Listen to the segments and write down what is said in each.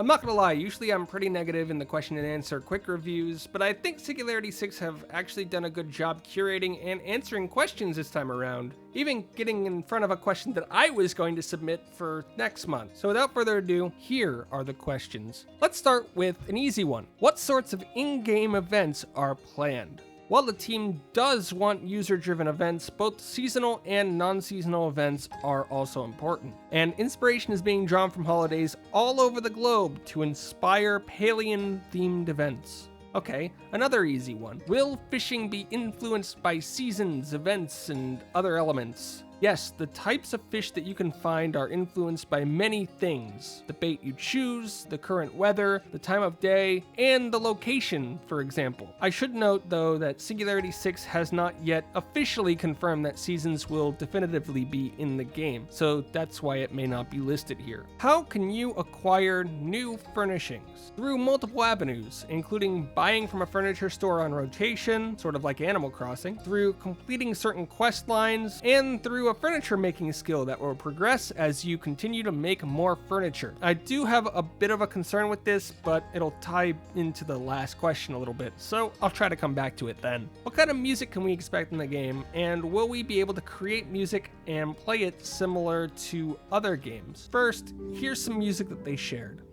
I'm not gonna lie, usually I'm pretty negative in the question and answer quick reviews, but I think Singularity 6 have actually done a good job curating and answering questions this time around, even getting in front of a question that I was going to submit for next month. So without further ado, here are the questions. Let's start with an easy one. What sorts of in-game events are planned? While the team does want user-driven events, both seasonal and non-seasonal events are also important. And inspiration is being drawn from holidays all over the globe to inspire Paleon-themed events. Okay, another easy one. Will fishing be influenced by seasons, events, and other elements? Yes, the types of fish that you can find are influenced by many things. The bait you choose, the current weather, the time of day, and the location, for example. I should note, though, that Singularity 6 has not yet officially confirmed that seasons will definitively be in the game, so that's why it may not be listed here. How can you acquire new furnishings? Through multiple avenues, including buying from a furniture store on rotation, sort of like Animal Crossing, through completing certain quest lines, and through a furniture making skill that will progress as you continue to make more furniture. I do have a bit of a concern with this, but it'll tie into the last question a little bit, so I'll try to come back to it then. What kind of music can we expect in the game, and will we be able to create music and play it similar to other games? First, here's some music that they shared.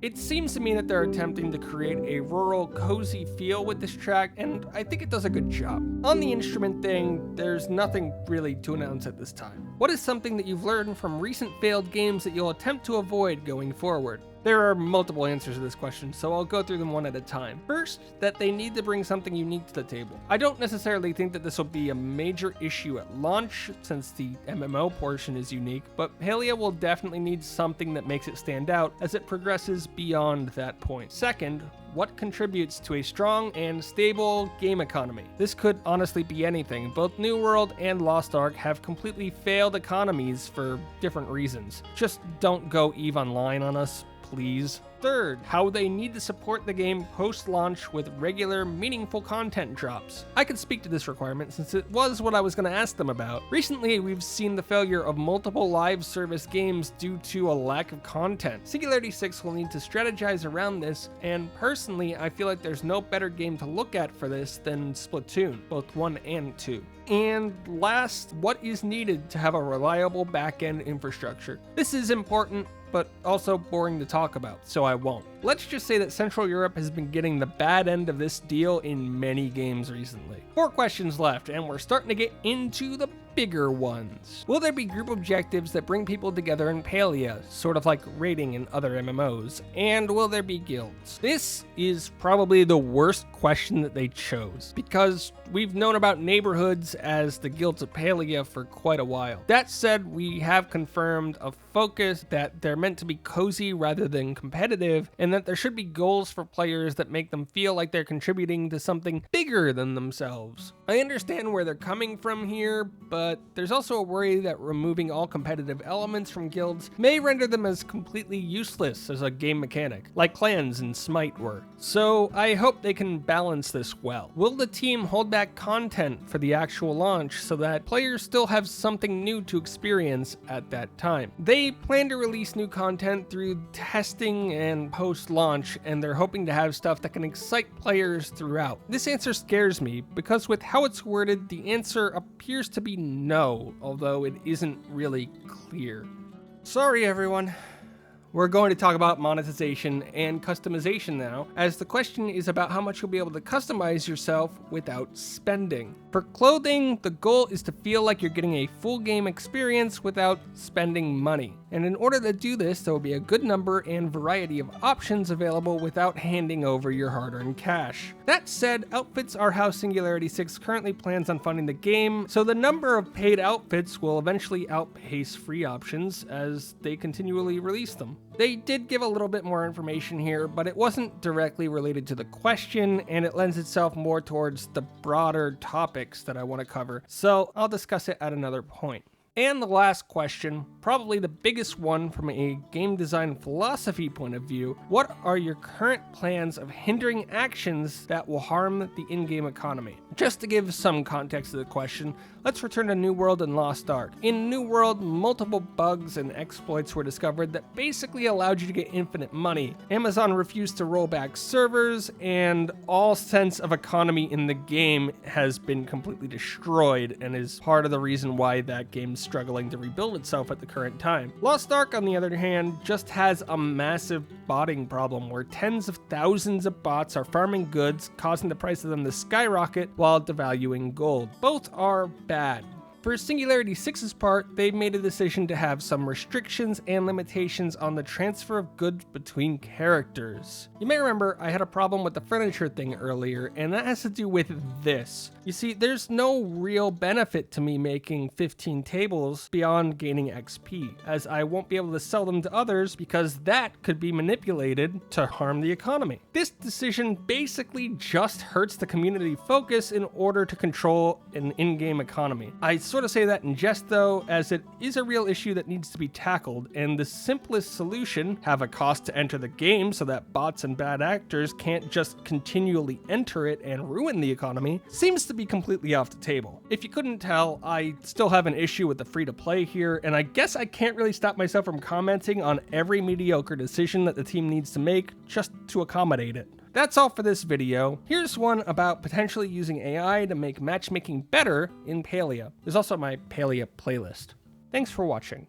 It seems to me that they're attempting to create a rural, cozy feel with this track, and I think it does a good job. On the instrument thing, there's nothing really to announce at this time. What is something that you've learned from recent failed games that you'll attempt to avoid going forward? There are multiple answers to this question, so I'll go through them one at a time. First, that they need to bring something unique to the table. I don't necessarily think that this will be a major issue at launch, since the MMO portion is unique, but Palia will definitely need something that makes it stand out as it progresses beyond that point. Second, what contributes to a strong and stable game economy? This could honestly be anything. Both New World and Lost Ark have completely failed economies for different reasons. Just don't go EVE Online on us, please. Third, how they need to support the game post-launch with regular, meaningful content drops. I can speak to this requirement since it was what I was going to ask them about. Recently, we've seen the failure of multiple live service games due to a lack of content. Singularity 6 will need to strategize around this, and personally, I feel like there's no better game to look at for this than Splatoon, both 1 and 2. And last, what is needed to have a reliable back-end infrastructure? This is important, but also boring to talk about, so I won't. Let's just say that Central Europe has been getting the bad end of this deal in many games recently. 4 questions left, and we're starting to get into the bigger ones. Will there be group objectives that bring people together in Palia, sort of like raiding in other MMOs? And will there be guilds? This is probably the worst question that they chose, because we've known about neighborhoods as the guilds of Palia for quite a while. That said, we have confirmed a focus that they're meant to be cozy rather than competitive, and that there should be goals for players that make them feel like they're contributing to something bigger than themselves. I understand where they're coming from here, but there's also a worry that removing all competitive elements from guilds may render them as completely useless as a game mechanic, like clans in Smite were. So I hope they can balance this well. Will the team hold back content for the actual launch so that players still have something new to experience at that time? They plan to release new content through testing and post-launch, and they're hoping to have stuff that can excite players throughout. This answer scares me because with how it's worded, the answer appears to be no, although it isn't really clear. Sorry everyone. We're going to talk about monetization and customization now, as the question is about how much you'll be able to customize yourself without spending. For clothing, the goal is to feel like you're getting a full game experience without spending money. And in order to do this, there will be a good number and variety of options available without handing over your hard-earned cash. That said, outfits are how Singularity 6 currently plans on funding the game, so the number of paid outfits will eventually outpace free options as they continually release them. They did give a little bit more information here, but it wasn't directly related to the question, and it lends itself more towards the broader topics that I want to cover, so I'll discuss it at another point. And the last question, probably the biggest one from a game design philosophy point of view, what are your current plans of hindering actions that will harm the in-game economy? Just to give some context to the question, let's return to New World and Lost Ark. In New World, multiple bugs and exploits were discovered that basically allowed you to get infinite money. Amazon refused to roll back servers, and all sense of economy in the game has been completely destroyed and is part of the reason why that game's struggling to rebuild itself at the current time. Lost Ark, on the other hand, just has a massive botting problem where tens of thousands of bots are farming goods, causing the price of them to skyrocket while devaluing gold. Both are bad. For Singularity 6's part, they made a decision to have some restrictions and limitations on the transfer of goods between characters. You may remember I had a problem with the furniture thing earlier, and that has to do with this. You see, there's no real benefit to me making 15 tables beyond gaining XP, as I won't be able to sell them to others because that could be manipulated to harm the economy. This decision basically just hurts the community focus in order to control an in-game economy. I sort of say that in jest though, as it is a real issue that needs to be tackled, and the simplest solution, have a cost to enter the game so that bots and bad actors can't just continually enter it and ruin the economy, seems to be completely off the table. If you couldn't tell, I still have an issue with the free-to-play here, and I guess I can't really stop myself from commenting on every mediocre decision that the team needs to make just to accommodate it. That's all for this video. Here's one about potentially using AI to make matchmaking better in Palia. There's also my Palia playlist. Thanks for watching.